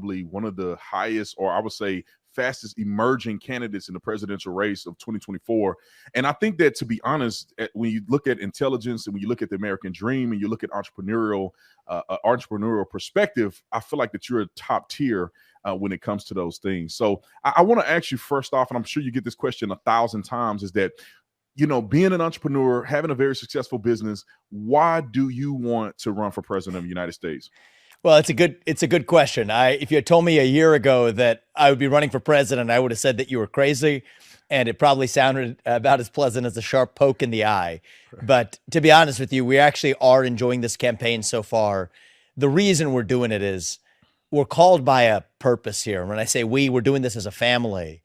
probably one of the highest, or I would say fastest emerging candidates in the presidential race of 2024. And I think that, to be honest, when you look at intelligence and when you look at the American dream and you look at entrepreneurial perspective, I feel like that you're a top tier when it comes to those things. So I want to ask you first off, and I'm sure you get this question 1,000 times, is that, being an entrepreneur, having a very successful business, why do you want to run for president of the United States? Well, it's a good question. If you had told me a year ago that I would be running for president, I would have said that you were crazy, and it probably sounded about as pleasant as a sharp poke in the eye. But to be honest with you, we actually are enjoying this campaign so far. The reason we're doing it is we're called by a purpose here. When I say we're doing this as a family.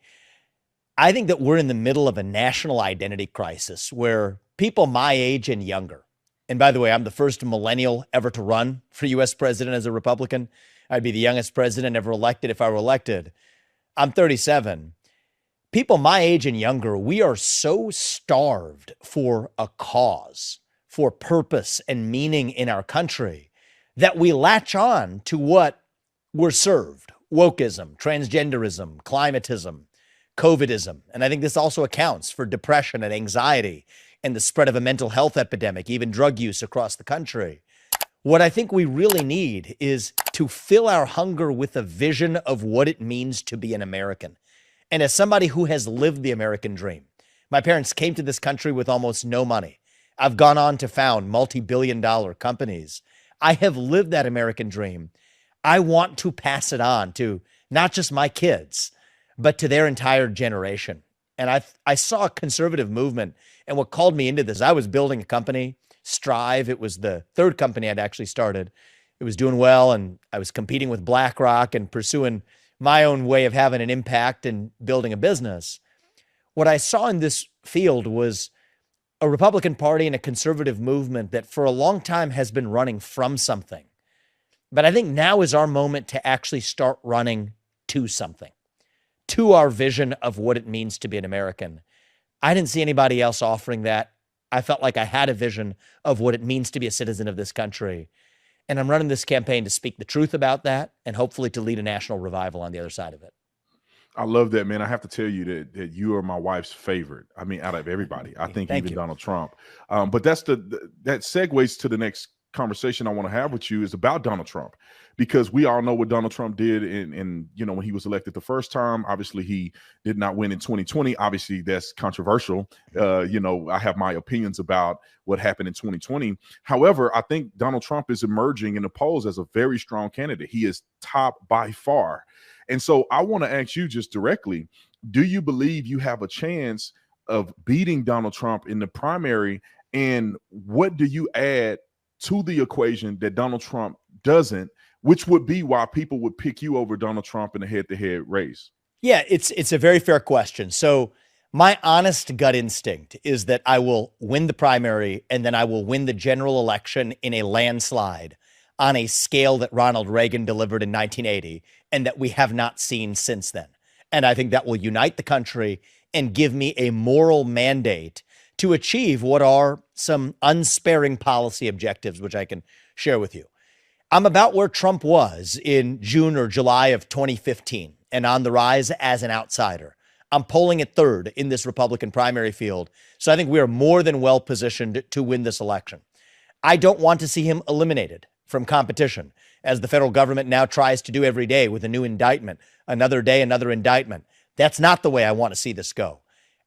I think that we're in the middle of a national identity crisis where people my age and younger, and by the way, I'm the first millennial ever to run for U.S. president as a Republican. I'd be the youngest president ever elected if I were elected. I'm 37. People my age and younger, we are so starved for a cause, for purpose and meaning in our country that we latch on to what we're served: wokeism, transgenderism, climatism, COVIDism. And I think this also accounts for depression and anxiety and the spread of a mental health epidemic, even drug use across the country. What I think we really need is to fill our hunger with a vision of what it means to be an American. And as somebody who has lived the American dream, my parents came to this country with almost no money. I've gone on to found multi-billion-dollar companies. I have lived that American dream. I want to pass it on to not just my kids, but to their entire generation. And I saw a conservative movement, and what called me into this, I was building a company, Strive. It was the third company I'd actually started. It was doing well, and I was competing with BlackRock and pursuing my own way of having an impact and building a business. What I saw in this field was a Republican Party and a conservative movement that for a long time has been running from something. But I think now is our moment to actually start running to something, to our vision of what it means to be an American. I didn't see anybody else offering that. I felt like I had a vision of what it means to be a citizen of this country. And I'm running this campaign to speak the truth about that and hopefully to lead a national revival on the other side of it. I love that, man. I have to tell you that you are my wife's favorite. I mean, out of everybody, I think even Donald Trump. But that segues to the next conversation I want to have with you is about Donald Trump, because we all know what Donald Trump did in when he was elected the first time. Obviously, he did not win in 2020. Obviously, that's controversial. I have my opinions about what happened in 2020. However, I think Donald Trump is emerging in the polls as a very strong candidate. He is top by far. And so I want to ask you just directly, do you believe you have a chance of beating Donald Trump in the primary? And what do you add to the equation that Donald Trump doesn't, which would be why people would pick you over Donald Trump in a head-to-head race? Yeah, it's a very fair question. So my honest gut instinct is that I will win the primary and then I will win the general election in a landslide on a scale that Ronald Reagan delivered in 1980 and that we have not seen since then. And I think that will unite the country and give me a moral mandate to achieve what are some unsparing policy objectives, which I can share with you. I'm about where Trump was in June or July of 2015 and on the rise as an outsider. I'm polling at third in this Republican primary field. So I think we are more than well positioned to win this election. I don't want to see him eliminated from competition, as the federal government now tries to do every day with a new indictment, another day, another indictment. That's not the way I want to see this go.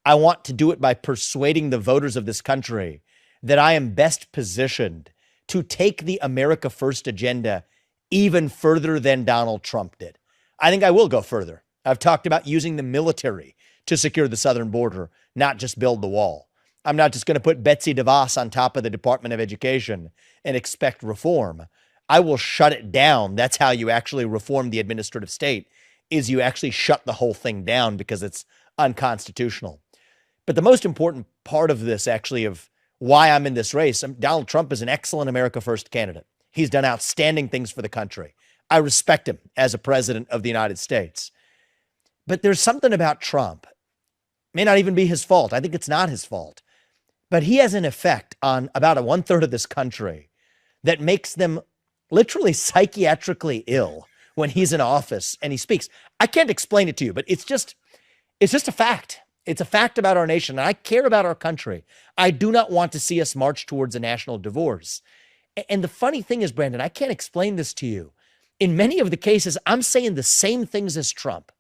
I want to do it by persuading the voters of this country that I am best positioned to take the America First agenda even further than Donald Trump did. I think I will go further. I've talked about using the military to secure the southern border, not just build the wall. I'm not just going to put Betsy DeVos on top of the Department of Education and expect reform. I will shut it down. That's how you actually reform the administrative state, is you actually shut the whole thing down because it's unconstitutional. But the most important part of this, actually, of why I'm in this race, Donald Trump is an excellent America First candidate. He's done outstanding things for the country. I respect him as a president of the United States. But there's something about Trump, may not even be his fault. I think it's not his fault. But he has an effect on about 1/3 of this country that makes them literally psychiatrically ill when he's in office and he speaks. I can't explain it to you, but it's just a fact. It's a fact about our nation. And I care about our country. I do not want to see us march towards a national divorce. And the funny thing is, Brandon, I can't explain this to you. In many of the cases, I'm saying the same things as Trump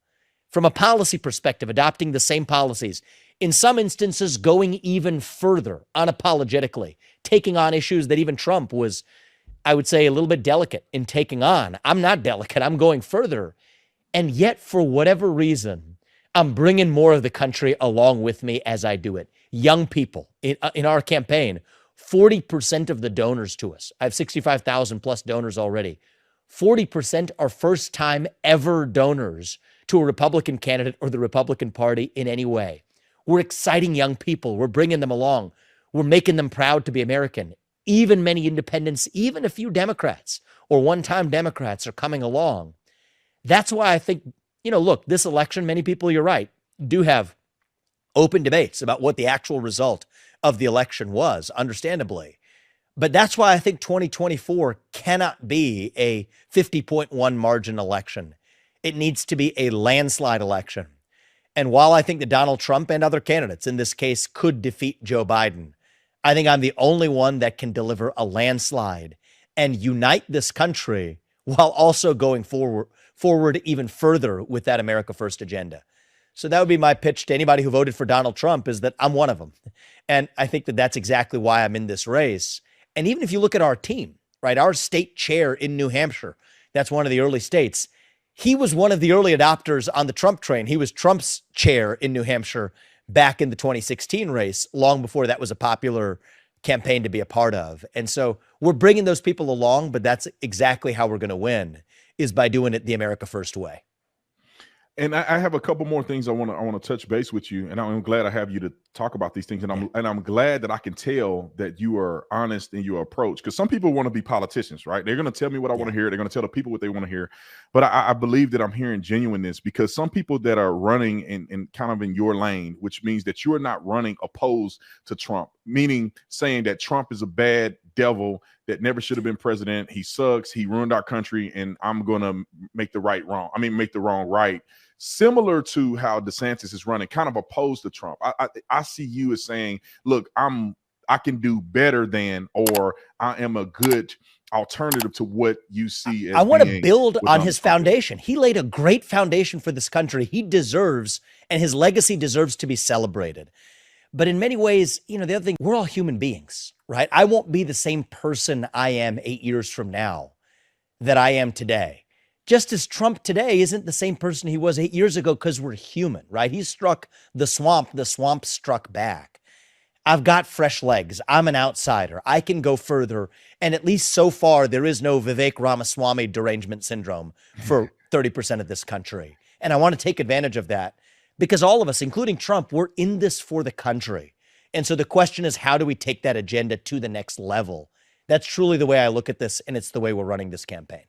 from a policy perspective, adopting the same policies. In some instances, going even further unapologetically, taking on issues that even Trump was, I would say, a little bit delicate in taking on. I'm not delicate. I'm going further. And yet, for whatever reason, I'm bringing more of the country along with me as I do it. Young people in our campaign, 40% of the donors to us, I have 65,000 plus donors already. 40% are first time ever donors to a Republican candidate or the Republican Party in any way. We're exciting young people. We're bringing them along. We're making them proud to be American. Even many independents, even a few Democrats or one-time Democrats are coming along. That's why I think, look, this election, many people, you're right, do have open debates about what the actual result of the election was, understandably. But that's why I think 2024 cannot be a 50.1 margin election. It needs to be a landslide election. And while I think that Donald Trump and other candidates in this case could defeat Joe Biden, I think I'm the only one that can deliver a landslide and unite this country while also going forward even further with that America First agenda. So that would be my pitch to anybody who voted for Donald Trump, is that I'm one of them. And I think that that's exactly why I'm in this race. And even if you look at our team, right, our state chair in New Hampshire, that's one of the early states. He was one of the early adopters on the Trump train. He was Trump's chair in New Hampshire back in the 2016 race, long before that was a popular campaign to be a part of. And so we're bringing those people along, but that's exactly how we're going to win, is by doing it the America First way. And I have a couple more things I want to touch base with you, and I'm glad I have you to talk about these things. And I'm glad that I can tell that you are honest in your approach, because some people want to be politicians, right? They're going to tell me what I want to hear. They're going to tell the people what they want to hear. But I believe that I'm hearing genuineness, because some people that are running in kind of in your lane, which means that you are not running opposed to Trump, meaning saying that Trump is a bad devil that never should have been president. He sucks. He ruined our country, and I'm going to make the wrong right. Similar to how DeSantis is running, kind of opposed to Trump. I see you as saying, look, I can do better than, or I am a good alternative to what you see as. I want to build on his foundation. He laid a great foundation for this country. He deserves, and his legacy deserves to be celebrated. But in many ways, the other thing, we're all human beings, right? I won't be the same person I am 8 years from now that I am today. Just as Trump today isn't the same person he was 8 years ago, because we're human, right? He struck the swamp struck back. I've got fresh legs. I'm an outsider. I can go further. And at least so far, there is no Vivek Ramaswamy derangement syndrome for 30% of this country. And I want to take advantage of that, because all of us, including Trump, we're in this for the country. And so the question is, how do we take that agenda to the next level? That's truly the way I look at this, and it's the way we're running this campaign.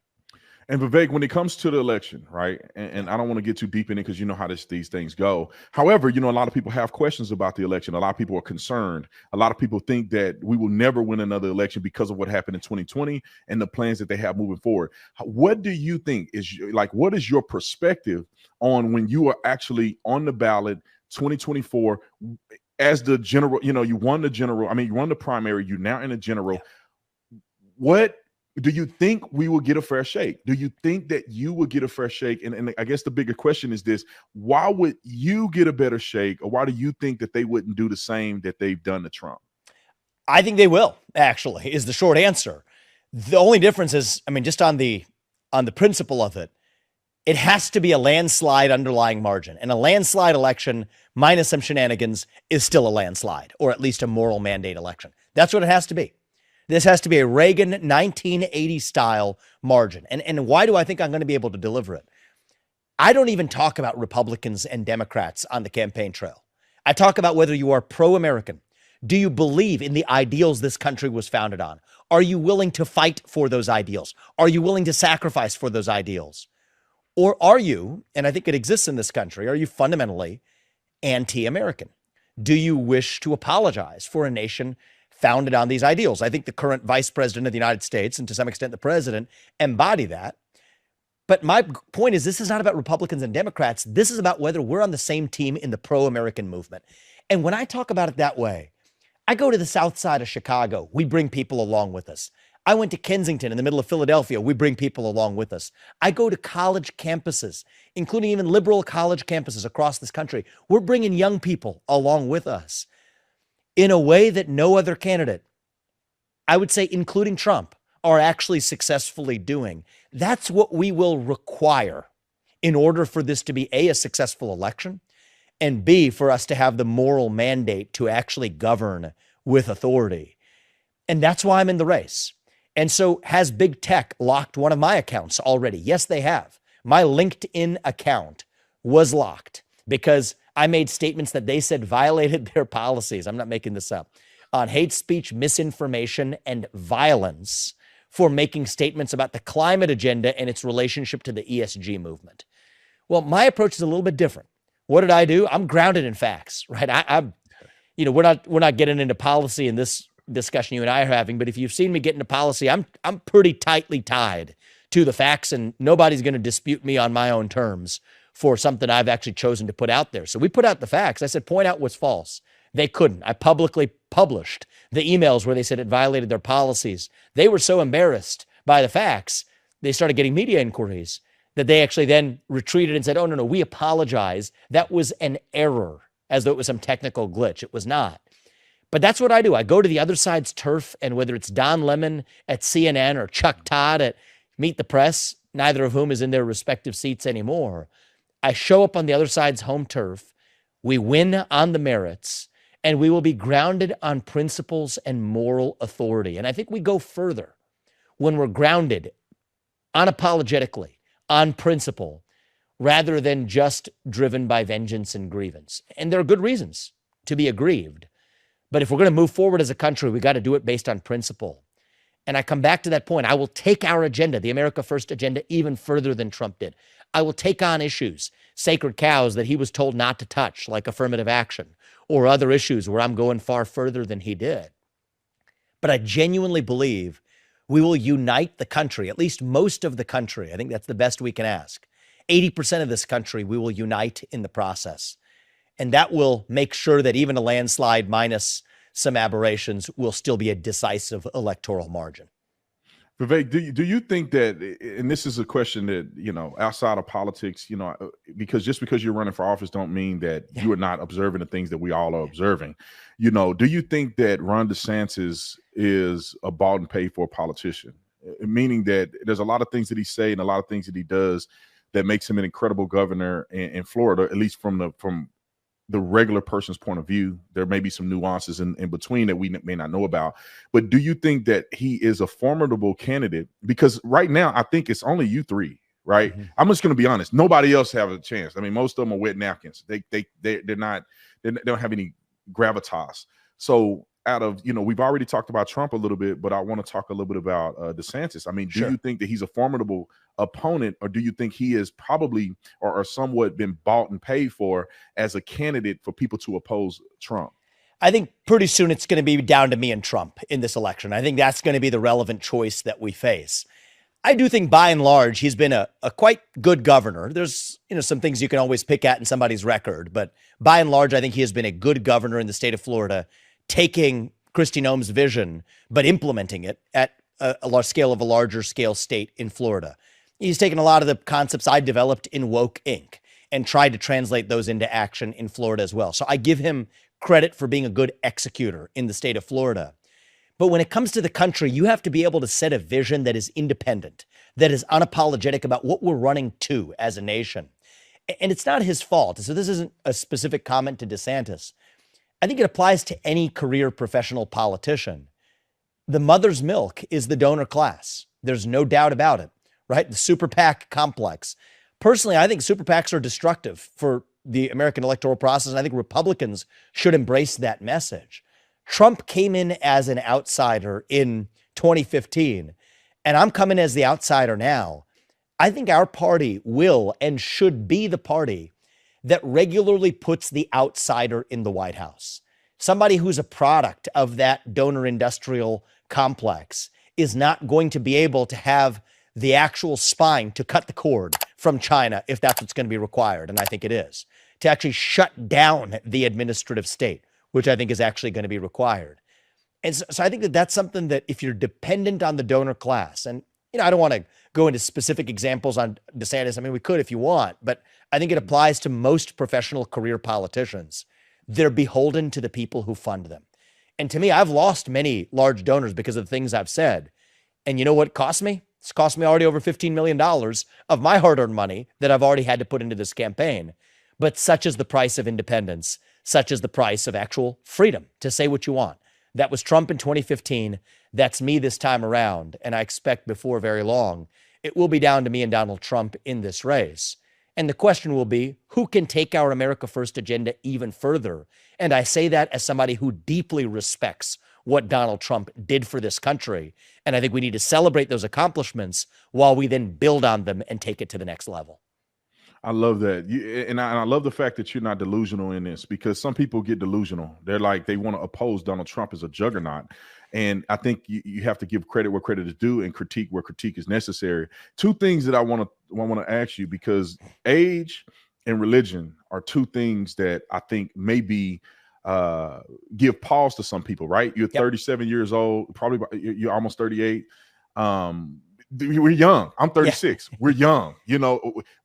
And Vivek, when it comes to the election, right, and I don't want to get too deep in it, because you know how these things go. However, a lot of people have questions about the election. A lot of people are concerned. A lot of people think that we will never win another election because of what happened in 2020 and the plans that they have moving forward. What do you think what is your perspective on when you are actually on the ballot 2024 as the general? You won the primary. You're now in the general. Yeah. What do you think we will get a fair shake? Do you think that you will get a fair shake? And I guess the bigger question is this: why would you get a better shake, or why do you think that they wouldn't do the same that they've done to Trump? I think they will, actually, is the short answer. The only difference is, just on the principle of it, it has to be a landslide underlying margin. And a landslide election minus some shenanigans is still a landslide, or at least a moral mandate election. That's what it has to be. This has to be a Reagan 1980 style margin. And why do I think I'm going to be able to deliver it? I don't even talk about Republicans and Democrats on the campaign trail. I talk about whether you are pro-American. Do you believe in the ideals this country was founded on? Are you willing to fight for those ideals? Are you willing to sacrifice for those ideals? Or are you, and I think it exists in this country, are you fundamentally anti-American? Do you wish to apologize for a nation founded on these ideals? I think the current vice president of the United States, and to some extent the president, embody that. But my point is, this is not about Republicans and Democrats. This is about whether we're on the same team in the pro-American movement. And when I talk about it that way, I go to the south side of Chicago. We bring people along with us. I went to Kensington in the middle of Philadelphia. We bring people along with us. I go to college campuses, including even liberal college campuses across this country. We're bringing young people along with us in a way that no other candidate, I would say, including Trump, are actually successfully doing. That's what we will require in order for this to be a successful election, and B, for us to have the moral mandate to actually govern with authority. And that's why I'm in the race. And so has big tech locked one of my accounts already? Yes, they have. My LinkedIn account was locked because I made statements that they said violated their policies. I'm not making this up. On hate speech, misinformation, and violence, for making statements about the climate agenda and its relationship to the ESG movement. Well, my approach is a little bit different. What did I do? I'm grounded in facts, right? We're not getting into policy in this discussion you and I are having, but if you've seen me get into policy, I'm pretty tightly tied to the facts, and nobody's going to dispute me on my own terms for something I've actually chosen to put out there. So we put out the facts. I said, point out what's false. They couldn't. I publicly published the emails where they said it violated their policies. They were so embarrassed by the facts, they started getting media inquiries that they actually then retreated and said, oh, no, we apologize. That was an error, as though it was some technical glitch. It was not. But that's what I do. I go to the other side's turf, and whether it's Don Lemon at CNN or Chuck Todd at Meet the Press, neither of whom is in their respective seats anymore, I show up on the other side's home turf. We win on the merits, and we will be grounded on principles and moral authority. And I think we go further when we're grounded unapologetically on principle rather than just driven by vengeance and grievance. And there are good reasons to be aggrieved. But if we're going to move forward as a country, we got to do it based on principle. And I come back to that point. I will take our agenda, the America First agenda, even further than Trump did. I will take on issues, sacred cows that he was told not to touch, like affirmative action, or other issues where I'm going far further than he did. But I genuinely believe we will unite the country, at least most of the country. I think that's the best we can ask. 80% of this country, we will unite in the process. And that will make sure that even a landslide minus some aberrations will still be a decisive electoral margin. Vivek, do you think that, and this is a question that, outside of politics, because just because you're running for office don't mean that you are not observing the things that we all are observing. Do you think that Ron DeSantis is a bought and paid for politician? Meaning that there's a lot of things that he say and a lot of things that he does that makes him an incredible governor in Florida, at least from the regular person's point of view. There may be some nuances in between that we may not know about, but do you think that he is a formidable candidate? Because right now, I think it's only you three, right? Mm-hmm. I'm just going to be honest. Nobody else have a chance. I mean, most of them are wet napkins. They don't have any gravitas. So out of, we've already talked about Trump a little bit, but I want to talk a little bit about DeSantis. I mean, do you think that he's a formidable opponent, or do you think he is probably or somewhat been bought and paid for as a candidate for people to oppose Trump? I think pretty soon it's going to be down to me and Trump in this election. I think that's going to be the relevant choice that we face. I do think by and large, he's been a quite good governor. There's, some things you can always pick at in somebody's record, but by and large, I think he has been a good governor in the state of Florida, taking Kristi Noem's vision, but implementing it at a large scale of a larger scale state in Florida. He's taken a lot of the concepts I developed in Woke Inc. and tried to translate those into action in Florida as well. So I give him credit for being a good executor in the state of Florida. But when it comes to the country, you have to be able to set a vision that is independent, that is unapologetic about what we're running to as a nation. And it's not his fault. So this isn't a specific comment to DeSantis. I think it applies to any career professional politician. The mother's milk is the donor class. There's no doubt about it, right? The super PAC complex. Personally, I think super PACs are destructive for the American electoral process, and I think Republicans should embrace that message. Trump came in as an outsider in 2015, and I'm coming as the outsider now. I think our party will and should be the party that regularly puts the outsider in the White House. Somebody who's a product of that donor industrial complex is not going to be able to have the actual spine to cut the cord from China if that's what's going to be required, and I think it is, to actually shut down the administrative state, which I think is actually going to be required. And so I think that that's something that if you're dependent on the donor class, and I don't want to go into specific examples on DeSantis. I mean, we could if you want, but I think it applies to most professional career politicians. They're beholden to the people who fund them. And to me, I've lost many large donors because of the things I've said. And you know what it cost me? It's cost me already over $15 million of my hard-earned money that I've already had to put into this campaign. But such is the price of independence. Such is the price of actual freedom to say what you want. That was Trump in 2015. That's me this time around. And I expect before very long, it will be down to me and Donald Trump in this race. And the question will be, who can take our America First agenda even further? And I say that as somebody who deeply respects what Donald Trump did for this country. And I think we need to celebrate those accomplishments while we then build on them and take it to the next level. I love that. And I love the fact that you're not delusional in this, because some people get delusional. They're like, they want to oppose Donald Trump as a juggernaut. And I think you have to give credit where credit is due and critique where critique is necessary. Two things that I want to ask you, because age and religion are two things that I think maybe give pause to some people, right? You're 37 years old, probably you're almost 38. We're young. I'm 36. Yeah. We're young.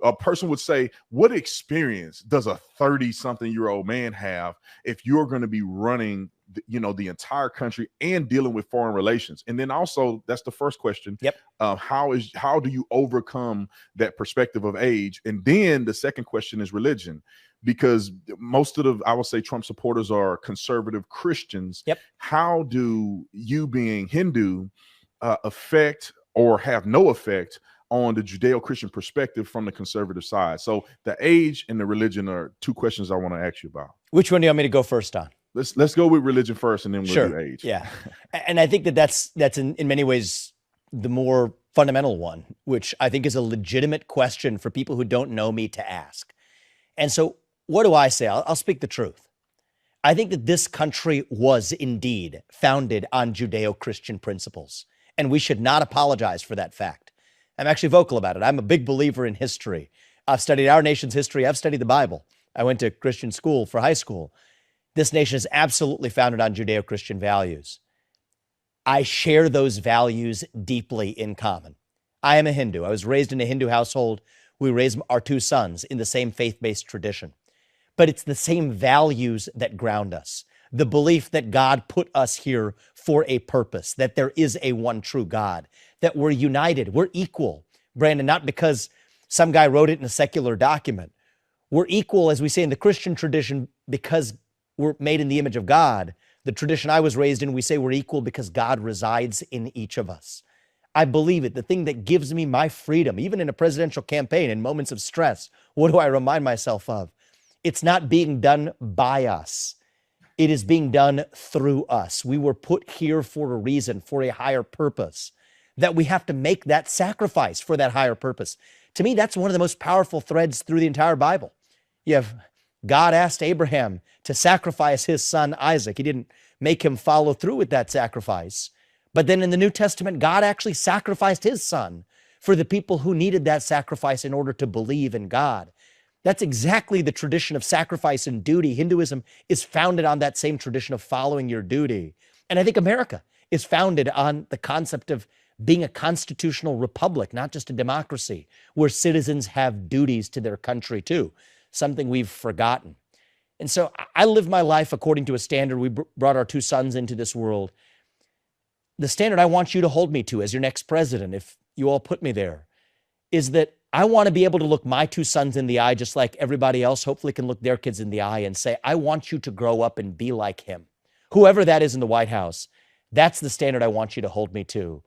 A person would say, what experience does a 30-something-year-old man have if you're going to be running, the entire country and dealing with foreign relations? And then also, that's the first question. Yep. How do you overcome that perspective of age? And then the second question is religion, because most of I would say Trump supporters are conservative Christians. Yep. How do you, being Hindu, affect or have no effect on the Judeo-Christian perspective from the conservative side? So the age and the religion are two questions I want to ask you about. Which one do you want me to go first on? Let's go with religion first, and then we'll do age. Yeah. And I think that's in many ways the more fundamental one, which I think is a legitimate question for people who don't know me to ask. And so what do I say? I'll speak the truth. I think that this country was indeed founded on Judeo-Christian principles, and we should not apologize for that fact. I'm actually vocal about it. I'm a big believer in history. I've studied our nation's history. I've studied the Bible. I went to Christian school for high school. This nation is absolutely founded on Judeo-Christian values. I share those values deeply in common. I am a Hindu. I was raised in a Hindu household. We raised our two sons in the same faith-based tradition. But it's the same values that ground us. The belief that God put us here for a purpose, that there is a one true God, that we're united, we're equal. Brandon, not because some guy wrote it in a secular document. We're equal, as we say in the Christian tradition, because we're made in the image of God. The tradition I was raised in, we say we're equal because God resides in each of us. I believe it. The thing that gives me my freedom, even in a presidential campaign, in moments of stress, what do I remind myself of? It's not being done by us. It is being done through us. We were put here for a reason, for a higher purpose, that we have to make that sacrifice for that higher purpose. To me, that's one of the most powerful threads through the entire Bible. You have God asked Abraham to sacrifice his son Isaac. He didn't make him follow through with that sacrifice. But then in the New Testament, God actually sacrificed his son for the people who needed that sacrifice in order to believe in God. That's exactly the tradition of sacrifice and duty. Hinduism is founded on that same tradition of following your duty. And I think America is founded on the concept of being a constitutional republic, not just a democracy, where citizens have duties to their country too, something we've forgotten. And so I live my life according to a standard. We brought our two sons into this world. The standard I want you to hold me to as your next president, if you all put me there, is that I want to be able to look my two sons in the eye just like everybody else hopefully can look their kids in the eye and say, I want you to grow up and be like him. Whoever that is in the White House, that's the standard I want you to hold me to.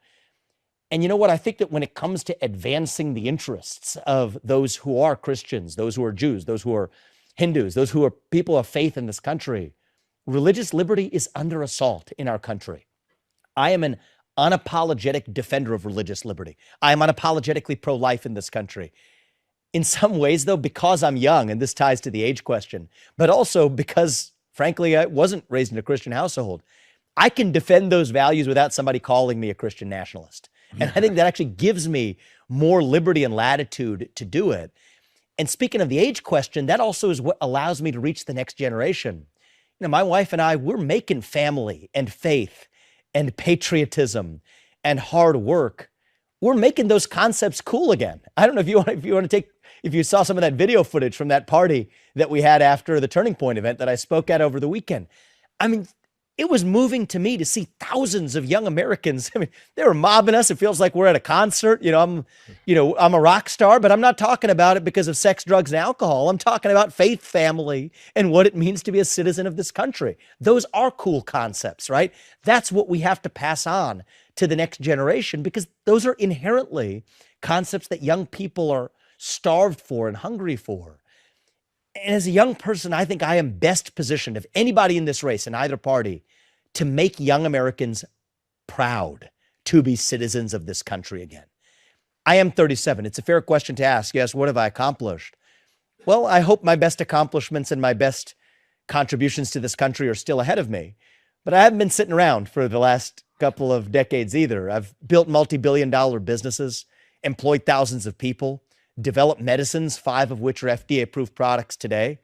And you know what? I think that when it comes to advancing the interests of those who are Christians, those who are Jews, those who are Hindus, those who are people of faith in this country, religious liberty is under assault in our country. I am an unapologetic defender of religious liberty. I am unapologetically pro-life in this country. In some ways, though, because I'm young, and this ties to the age question, but also because, frankly, I wasn't raised in a Christian household, I can defend those values without somebody calling me a Christian nationalist. And I think that actually gives me more liberty and latitude to do it. And speaking of the age question, that also is what allows me to reach the next generation. You know, my wife and I, we're making family and faith and patriotism and hard work. We're making those concepts cool again. I don't know if you saw some of that video footage from that party that we had after the Turning Point event that I spoke at over the weekend. I mean, it was moving to me to see thousands of young Americans. I mean, they were mobbing us. It feels like we're at a concert. I'm a rock star, but I'm not talking about it because of sex, drugs, and alcohol. I'm talking about faith, family, and what it means to be a citizen of this country. Those are cool concepts, right? That's what we have to pass on to the next generation, because those are inherently concepts that young people are starved for and hungry for. And as a young person, I think I am best positioned of anybody in this race in either party to make young Americans proud to be citizens of this country again. I am 37. It's a fair question to ask. Yes, what have I accomplished? Well, I hope my best accomplishments and my best contributions to this country are still ahead of me. But I haven't been sitting around for the last couple of decades either. I've built multi-billion-dollar businesses, employed thousands of people, developed medicines, 5 of which are FDA-approved products today.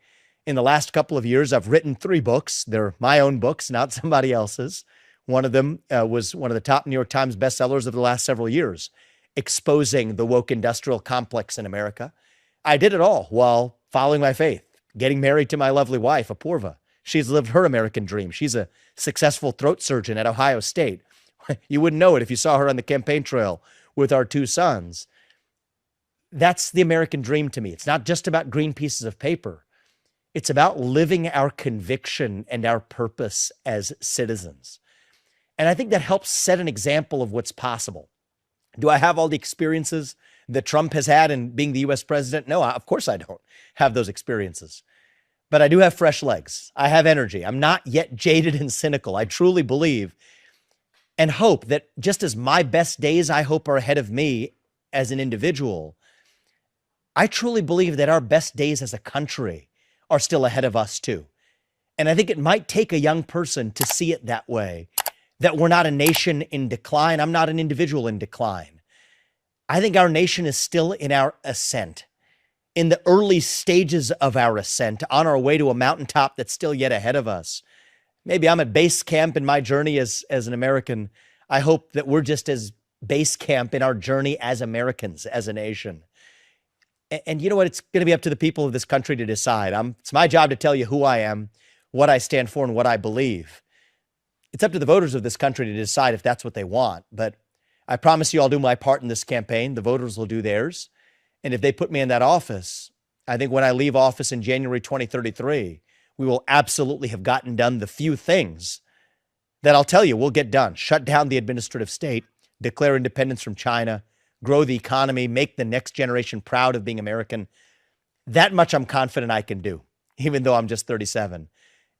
In the last couple of years, I've written 3 books. They're my own books, not somebody else's. One of them was one of the top New York Times bestsellers of the last several years, exposing the woke industrial complex in America. I did it all while following my faith, getting married to my lovely wife, Apoorva. She's lived her American dream. She's a successful throat surgeon at Ohio State. You wouldn't know it if you saw her on the campaign trail with our 2 sons. That's the American dream to me. It's not just about green pieces of paper. It's about living our conviction and our purpose as citizens. And I think that helps set an example of what's possible. Do I have all the experiences that Trump has had in being the US president? No, of course I don't have those experiences. But I do have fresh legs. I have energy. I'm not yet jaded and cynical. I truly believe and hope that just as my best days, I hope, are ahead of me as an individual, I truly believe that our best days as a country are still ahead of us too. And I think it might take a young person to see it that way, that we're not a nation in decline. I'm not an individual in decline. I think our nation is still in our ascent, in the early stages of our ascent, on our way to a mountaintop that's still yet ahead of us. Maybe I'm at base camp in my journey as an American. I hope that we're just as base camp in our journey as Americans, as a nation. And you know what? It's going to be up to the people of this country to decide. It's my job to tell you who I am, what I stand for, and what I believe. It's up to the voters of this country to decide if that's what they want. But I promise you I'll do my part in this campaign. The voters will do theirs. And if they put me in that office, I think when I leave office in January 2033, we will absolutely have gotten done the few things that I'll tell you we'll get done. Shut down the administrative state, declare independence from China, grow the economy, make the next generation proud of being American. That much I'm confident I can do, even though I'm just 37.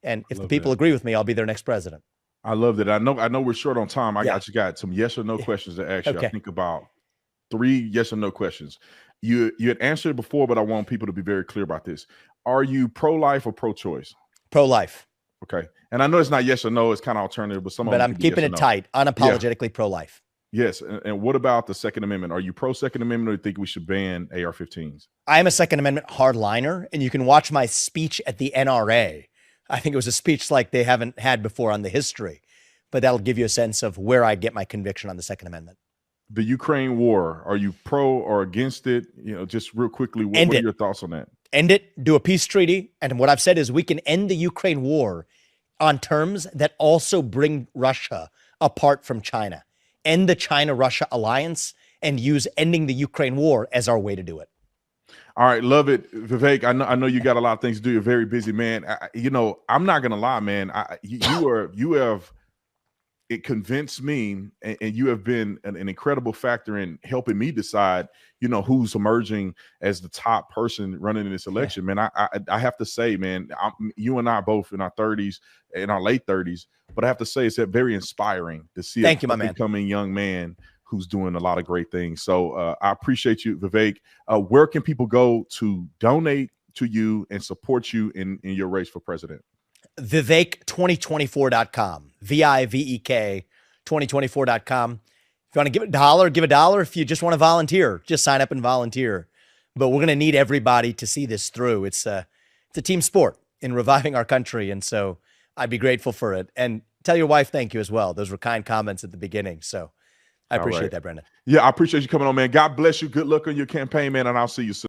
And if the people agree with me, I'll be their next president. I love that. I know we're short on time. I got some yes or no questions to ask you. Okay. I think about 3 yes or no questions. You had answered before, but I want people to be very clear about this. Are you pro-life or pro-choice? Pro-life. Okay. And I know it's not yes or no, it's kind of alternative, but I'm keeping it tight, unapologetically pro-life. Yes. And what about the Second Amendment? Are you pro-Second Amendment, or do you think we should ban AR-15s? I am a Second Amendment hardliner, and you can watch my speech at the NRA. I think it was a speech like they haven't had before on the history, but that'll give you a sense of where I get my conviction on the Second Amendment. The Ukraine war, are you pro or against it? Just real quickly, what are your thoughts on that? End it, do a peace treaty. And what I've said is we can end the Ukraine war on terms that also bring Russia apart from China. End the China-Russia alliance and use ending the Ukraine war as our way to do it. All right, love it, Vivek. I know you got a lot of things to do. You're a very busy man. I'm not gonna lie, man. You have it convinced me, and you have been an incredible factor in helping me decide, who's emerging as the top person running in this election. Yeah. Man, I have to say, man, you and I both in our 30s, in our late 30s, but I have to say it's very inspiring to see a becoming young man who's doing a lot of great things. So I appreciate you, Vivek. Where can people go to donate to you and support you in your race for president? Vivek2024.com, Vivek2024.com. If you want to give $1, give $1. If you just want to volunteer, just sign up and volunteer. But we're going to need everybody to see this through. It's a team sport in reviving our country. And so I'd be grateful for it. And tell your wife thank you as well. Those were kind comments at the beginning. So I appreciate that, Brendan. Yeah, I appreciate you coming on, man. God bless you. Good luck on your campaign, man. And I'll see you soon.